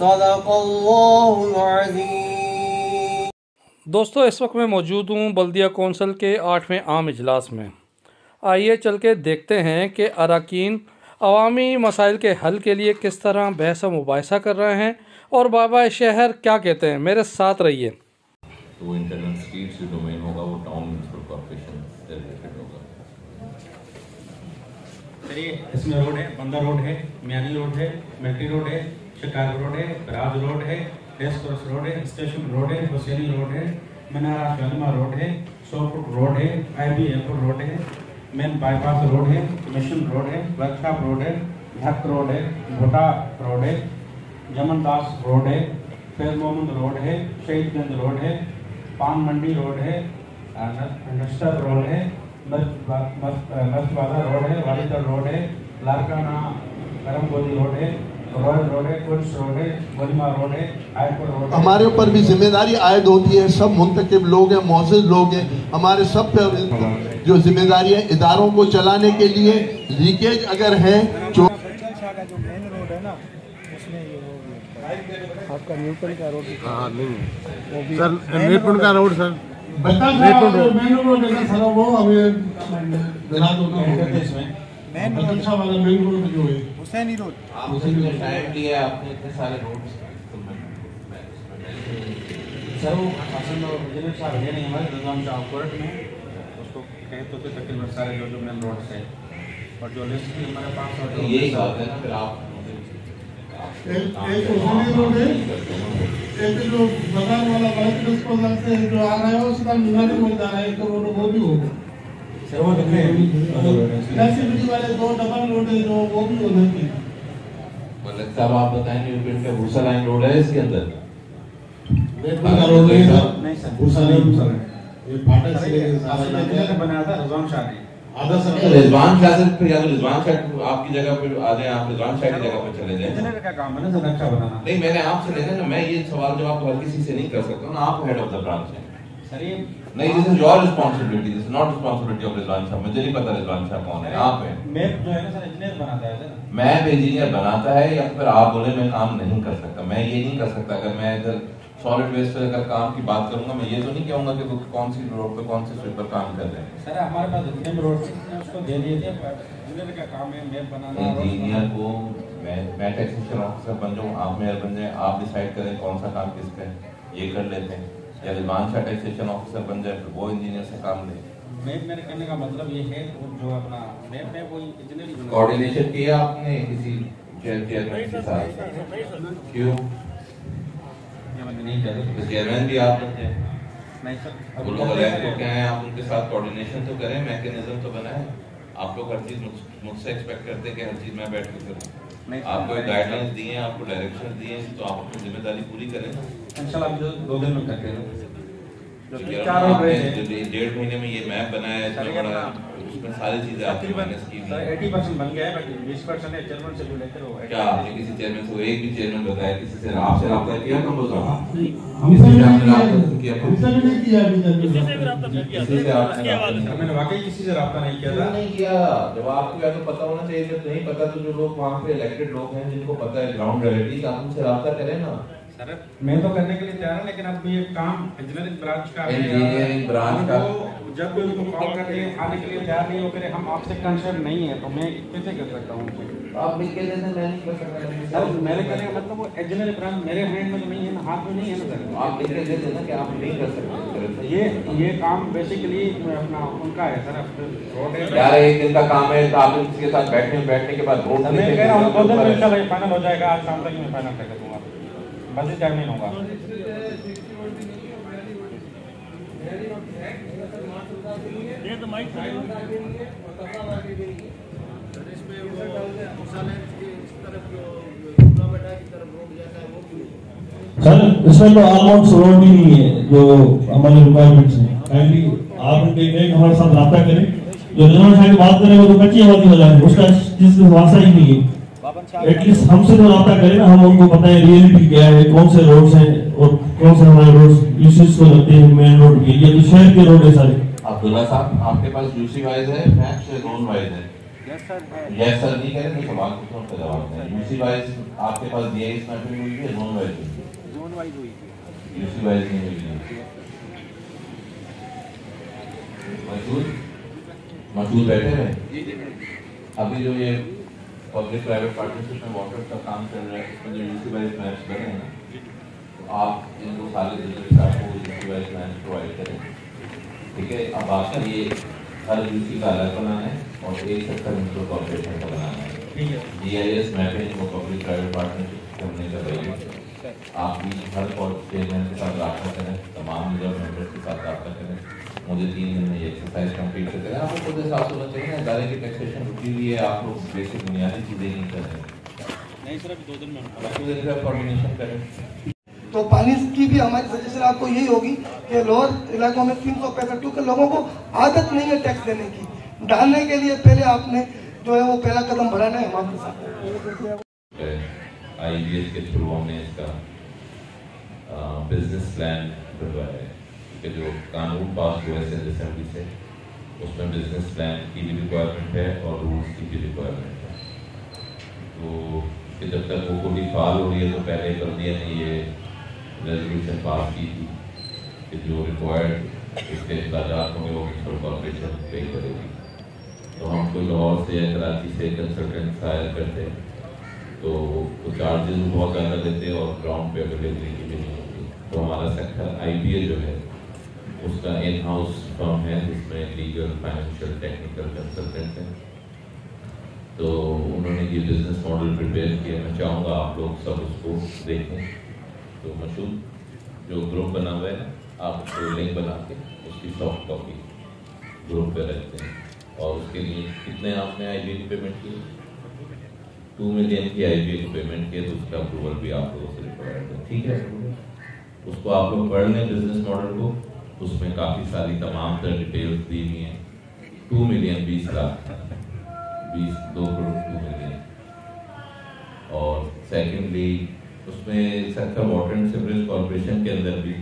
सदक़ अल्लाहुल अज़ीम। दोस्तों, इस वक्त मैं मौजूद हूँ बल्दिया कौंसिल के 8वें आम इजलास में। आइए चल के देखते हैं कि अरकान अवामी मसाइल के हल के लिए किस तरह बहस व मुबाहिसा कर रहे हैं और बाबा शहर क्या कहते हैं। मेरे साथ रहिए। तो वो इंटरनल स्ट्रीट्स जो डोमेन होगा वो टाउन म्यूनसिपल कॉर्पोरेशन से रिलेटेड होगा। चलिए, इसमें रोड है, बंदर रोड है, मियानी रोड है, मिलिट्री रोड है, शिकागो रोड है, राज रोड है, रेस कोर्स रोड है, स्टेशन रोड है, हुसैनी रोड है, मीनारा शालिमार रोड है, सोपुर रोड है, IB एयरपोर्ट रोड है, मेन बाईपास रोड है, मिशन रोड है, वर्कशॉप रोड है, धक रोड है, भोटा रोड है, जमनदास रोड है, फैज मोहम्मद रोड है, शहीदगंज रोड है, पान मंडी रोड है, नस्टर रोड है, मस्तबाजा रोड है, वालीतर रोड है, लारकाना करमगोदी रोड है, रॉयल रोड है, कुर्स रोड है, गोलिमा रोड है, आयरपोर्ट रोड है। हमारे ऊपर भी जिम्मेदारी आयद होती है। सब मुंतकिब लोग हैं, मुअज़्ज़िज़ लोग हैं, हमारे सब पे जो जिम्मेदारी है इदारों को चलाने के लिए। लीकेज अगर है जो मेन रोड है ना, उसमें ये आपका न्यूटन का रोड नहीं सर, न्यूटन का रोड सर मेन रोड है सर, वो अभी मेन रोड जो है हुसैनी रोड। आपने जो टाइम लिया आपने इतने सारे रोड सर वो शासन विजिलेंस साहब है नहीं हमारे निजाम शाह कोर्ट में, उसको कहे तो तकरीबन सारे जो मेन रोड है और जो लिस्ट भी हमारे पास है यही बात है ना। फिर आप एक हुसैनी रोड है, एक जो बाजार वाला बाइक डिस्पोजल से जो आ रहा है वो सीधा मीनारी रोड जा रहा है, तो वो भी होगा सर। वो देखिए वाले दो डबल रोड है जो वो भी हो जाएंगे। मलिक साहब आप बताएं, न्यूटन का भूसा लाइन रोड है इसके अंदर? रोड नहीं सर, भूसा नहीं ये फाटक से बनाया था रिजवान शाह ने। आधा सर रिजवान शाह से फिर या तो रिजवान शाह आपकी जगह पे आ जाए, आप रिजवान शाह की जगह पे चले जाएं। इंजीनियर का काम है ना सर, नक्शा बनाना। नहीं, मैंने आपसे लेना ना, मैं ये सवाल जवाब हर किसी से नहीं कर सकता ना। आप हेड ऑफ द ब्रांच हैं सर। ये नहीं, this is your responsibility, this is not responsibility of Rizwan Shah. मुझे नहीं पता रिजवान शाह कौन है, आप हैं। मैप जो है ना सर, इंजीनियर बनाता है सर। मैप इंजीनियर बनाता है या फिर आप बोले मैं काम नहीं कर सकता। मैं ये नहीं कर सकता। अगर मैं इधर सॉलिड वेस्ट पे अगर काम की बात करूंगा, मैं ये तो नहीं कहूंगा कि वो कौन सी रोड पे कौन से स्वीपर काम कर रहे हैं। सर हमारे पास जितने भी रोड हैं उसको दे दिए थे, इंजीनियर का काम है मैप बनाना। इंजीनियर को मैं टैक्सेशन ऑफिसर बन जाऊँ, आप मेयर बन जाए, आप डिसाइड करें कौन सा काम किस पे ये कर लेते हैं, या रिजवान शाह टैक्सेशन ऑफिसर बन जाए तो वो इंजीनियर से काम ले। मैप मेरे करने का मतलब ये है जो अपना मैप है वो इंजीनियर कोऑर्डिनेशन किया आपने किसी चेयरमैन के साथ? क्यों? नहीं करे चेयरमैन भी आप हैं। नहीं सर, वो लोग अलग तो क्या है, आप उनके साथ कोऑर्डिनेशन तो करें, मैकेनिज्म तो बनाएं। आप लोग हर चीज मुझसे एक्सपेक्ट करते हैं कि हर चीज मैं बैठ के करूं। आपको गाइडलाइंस दी हैं, आपको डायरेक्शन दिए हैं, तो आप अपनी जिम्मेदारी पूरी करें। इंशाल्लाह हम 2 दिन में करते हैं। डेढ़ महीने में ये मैप बनाया है, इतना बड़ा, उसमें सारी चीजें आपने माइनस की थी। 80% बन गया है, बाकी 20% है चेयरमैन से जो लेकर हो। क्या आपने किसी चेयरमैन से, एक भी चेयरमैन बताया, किसी से आपसे राब्ता किया? कम बताओ हमसे आपने नहीं किया, किया अभी तक। किसी से आपने मैंने वाकई किसी से राब्ता नहीं किया था। नहीं किया। जब आपको या तो पता होना चाहिए, जब नहीं पता तो जो लोग वहाँ पे इलेक्टेड लोग हैं जिनको पता है ग्राउंड रियलिटी, आप उनसे राब्ता करें ना। सर मैं तो करने के लिए तैयार हूं, लेकिन अब ये काम इंजीनियरिंग ब्रांच का है। इंजीनियरिंग ब्रांच का जब भी उनको कॉल करते हैं आने के लिए तैयार नहीं हो करे, हम आपसे कंसर्न नहीं है, तो मैं कैसे कर सकता हूँ? आप लिख के देते, मैं नहीं कर सकता। सर मेरे कहने का मतलब वो इंजीनियरिंग ब्रांच मेरे हैंड में तो नहीं है ना, हाथ में नहीं है ना सर। आप लिख के देते ना कि आप नहीं कर सकते। ये काम बेसिकली अपना उनका है सर। यार एक दिन का काम है, तो आप इसके साथ बैठने के बाद वोट मैं कह रहा हूँ 2 दिन में फाइनल हो जाएगा। आज शाम तक मैं फाइनल कर दूंगा, बस टाइम नहीं होगा। सर इसमें तो ऑलमोस्ट रोड ही नहीं है जो हमारे रिक्वायरमेंट्स हैं। काइंडली आप देखें हमारे साथ रब्ता करें। जो निर्माण शाह की बात करें वो तो कच्ची आबादी वाला है, उसका जिसका वास्ता ही नहीं है। एटलीस्ट हमसे तो रब्ता करें ना, हम उनको बताएं रियलिटी क्या है, कौन से रोड्स हैं और कौन से हमारे रोड्स यूसेज को लगते हैं मेन रोड के। ये तो शहर के रोड है सारे। अब्दुल्ला साहब आपके पास यूसी वाइज है, मैप्स है, जोन वाइज है? यस सर नहीं करें तो सवाल पूछो उसका जवाब दें। यूसी वाइज आपके पास दिया इस मैपिंग हुई है, जोन वाइज हुई है? जोन वाइज हुई है, यूसी वाइज नहीं हुई है। मौजूद बैठे हैं अभी जो ये पब्लिक प्राइवेट पार्टनरशिप में वाटर का काम चल रहा है, इसमें जो यूसी वाइज मैप्स बने हैं तो आप इनको सारे डिस्ट्रिक्ट आपको यूसी वाइज मैप्स प्रोवाइड करें, ठीक है? अब आपका ये हर यूसी का अलग बनाना है और एक सेक्टर म्यूनसिपल कॉर्पोरेशन का बनाना है। जीआईएस मैपिंग और पब्लिक प्राइवेट पार्टनरशिप करने का पहले आप भी हर चेयरमैन के साथ रब्ता करें, तमाम रिजर्व मेंबर्स के साथ रब्ता करें। मुझे 3 दिन में ये एक्सरसाइज कंप्लीट कर करें। आपको खुद एहसास होना चाहिए ना, इदारे की टैक्सेशन रुकी हुई है, आप लोग बेसिक बुनियादी चीज़ें नहीं कर रहे हैं। नहीं सर अभी 2 दिन में कोऑर्डिनेशन करें। तो पानी की भी हमारी सजेशन आपको यही होगी कि लोअर इलाकों में 365, क्योंकि लोगों को आदत नहीं है टैक्स देने की, डालने के लिए पहले आपने जो है वो पहला कदम बढ़ाना है हमारे साथ। IBS के थ्रू हमने इसका बिजनेस प्लान बनवाया है कि जो कानून पास हुआ है असेंबली से, उसमें बिजनेस प्लान की भी रिक्वायरमेंट है और रूल्स की भी रिक्वायरमेंट है। तो कि जब तक वो कोई फाल हो रही है तो पहले बल्दिया ने ये रेजोल्यूशन पास की थी कि जो रिक्वायर्ड इसके अखराजात होंगे वो म्यूनसिपल कॉर्पोरेशन पे करेगी। तो हम कोई लाहौर से या कराची से कंसल्टेंट हायर करते हैं तो चार्जेस बहुत ज़्यादा देते हैं और ग्राउंड पे अवेलेबिलिटी भी नहीं होती। तो हमारा सेक्टर IBA जो है उसका इन हाउस फर्म है जिसमें लीगल, फाइनेंशियल, टेक्निकल कंसल्टेंट हैं। तो उन्होंने ये बिजनेस मॉडल प्रिपेयर किया। मैं चाहूँगा आप लोग सब उसको देखें। तो मशहूर जो ग्रुप बना हुआ है आप उसको लिंक बना के उसकी सॉफ्ट कॉपी ग्रुप पे रखते हैं और उसके लिए कितने आपने IBA की पेमेंट की? 2 मिलियन की IBA की पेमेंट की, तो उसका अप्रूवल भी आप लोगों से रिक्वायर्ड है, ठीक है? उसको आप लोग पढ़ लें बिजनेस मॉडल को, उसमें काफ़ी सारी तमाम तरह डिटेल्स दी हुई हैं। 2 मिलियन 20 लाख 2 करोड़ 2 मिलियन। और सेकेंडली उसमें sector water and sewerage corporation के अंदर भी,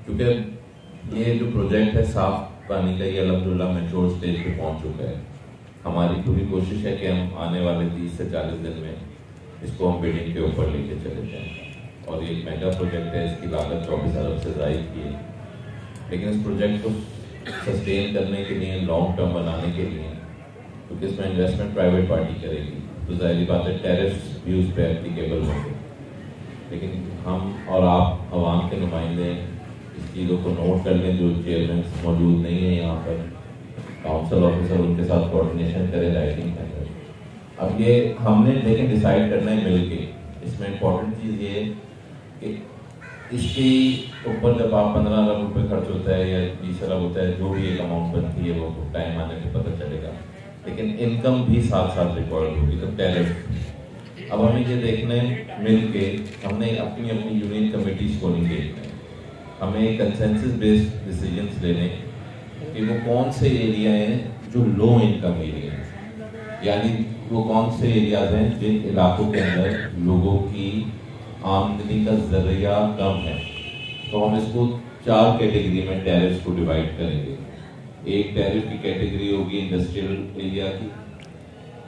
क्योंकि ये जो प्रोजेक्ट है साफ पानी का, ये अल्हम्दुलिल्लाह मैच्योर स्टेज पे पहुंच चुका है। हमारी पूरी कोशिश है कि हम आने वाले 30 से 40 दिन में इसको हम बिल्डिंग के ऊपर लेके चले जाएं। और ये एक मेगा प्रोजेक्ट है, इसकी लागत 24 अरब से ज़ायद की है। लेकिन इस प्रोजेक्ट को सस्टेन करने के लिए, लॉन्ग टर्म बनाने के लिए, क्योंकि इसमें इन्वेस्टमेंट प्राइवेट पार्टी करेगी तो ज़ाहिर बात है टैरिफ्स भी उस पर एप्लीकेबल होंगे। लेकिन हम और आप आवाम के नुमाइंदे इस चीज़ों को नोट कर लें। जो चेयरमैन मौजूद नहीं है यहाँ पर, काउंसिल ऑफिसर उनके साथ कोऑर्डिनेशन करें राइटिंग के अंदर। अब ये हमने लेकिन डिसाइड करना है मिल के। इसमें इम्पोर्टेंट चीज़ ये कि इसके ऊपर जब आप 15 अरब रुपये खर्च होता है या 20 अरब होता है, जो भी एक अमाउंट बनती है वो टाइम आने पर पता चलेगा, लेकिन इनकम भी साथ साथ रिकॉर्ड होगी। तो टैरिफ अब हमें ये देखना है मिल के, हमने अपनी अपनी यूनियन कमेटीज को नहीं देखना है, हमें कंसेंसस बेस्ड डिसीजंस लेने कि वो कौन से एरिया हैं जो लो इनकम एरिया हैं, यानी वो कौन से एरियाज हैं जिन इलाकों के अंदर लोगों की आमदनी का जरिया कम है। तो हम इसको 4 कैटेगरी में टैरिफ्स को डिवाइड करेंगे। एक टैरिफ की कैटेगरी होगी इंडस्ट्रियल एरिया की,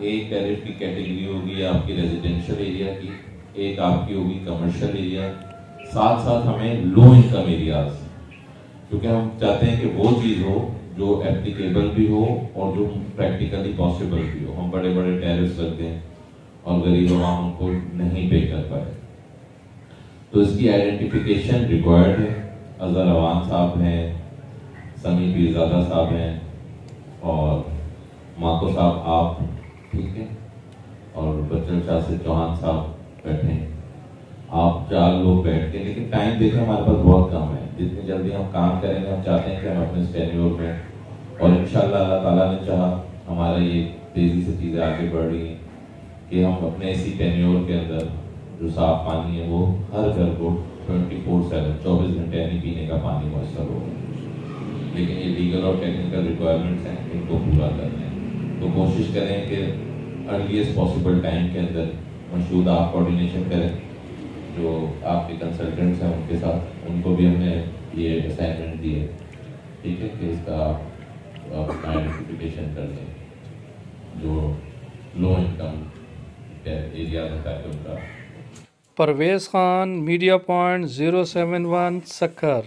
एक टैरिफ की कैटेगरी होगी आपकी रेजिडेंशियल एरिया की, एक आपकी होगी कमर्शियल एरिया, साथ साथ हमें लो इनकम एरियाज, क्योंकि हम चाहते हैं कि वो चीज़ हो जो एप्लीकेबल भी हो और जो प्रैक्टिकली पॉसिबल भी हो। हम बड़े बड़े टैरिफ्स रख दें और गरीब आवाम उनको नहीं पे कर पाए, तो इसकी आइडेंटिफिकेशन रिक्वायर्ड है। अजहर अवान साहब हैं, समी पीरजादा साहब हैं और माको साहब आप, ठीक है, और बच्चन शाह से चौहान साहब बैठे हैं। आप 4 लोग बैठ के, लेकिन टाइम देखें हमारे पास बहुत कम है। जितनी जल्दी हम काम करेंगे, हम चाहते हैं कि हम अपने टेन्योर में, और इंशाल्लाह अल्लाह ताला ने चाहा हमारा ये तेज़ी से चीज़ें आगे बढ़ रही हैं कि हम अपने इसी टेन्योर के अंदर जो साफ पानी है वो हर घर को 24/7 24 घंटे यानी पीने का पानी मुयसर हो। लेकिन ये लीगल और टेक्निकल रिक्वायरमेंट्स हैं, इनको पूरा करना है। तो कोशिश करें कि अर्लीस्ट पॉसिबल टाइम के अंदर मशहूद आप कोऑर्डिनेशन करें, जो आपके कंसल्टेंट्स हैं उनके साथ, उनको भी हमने ये असाइनमेंट दी है, ठीक है, कि इसका आइडेंटिफिकेशन कर दें जो लो इनकम एरिया में, ताकि उनका। Parvez Khan, media point 071 Sukkur.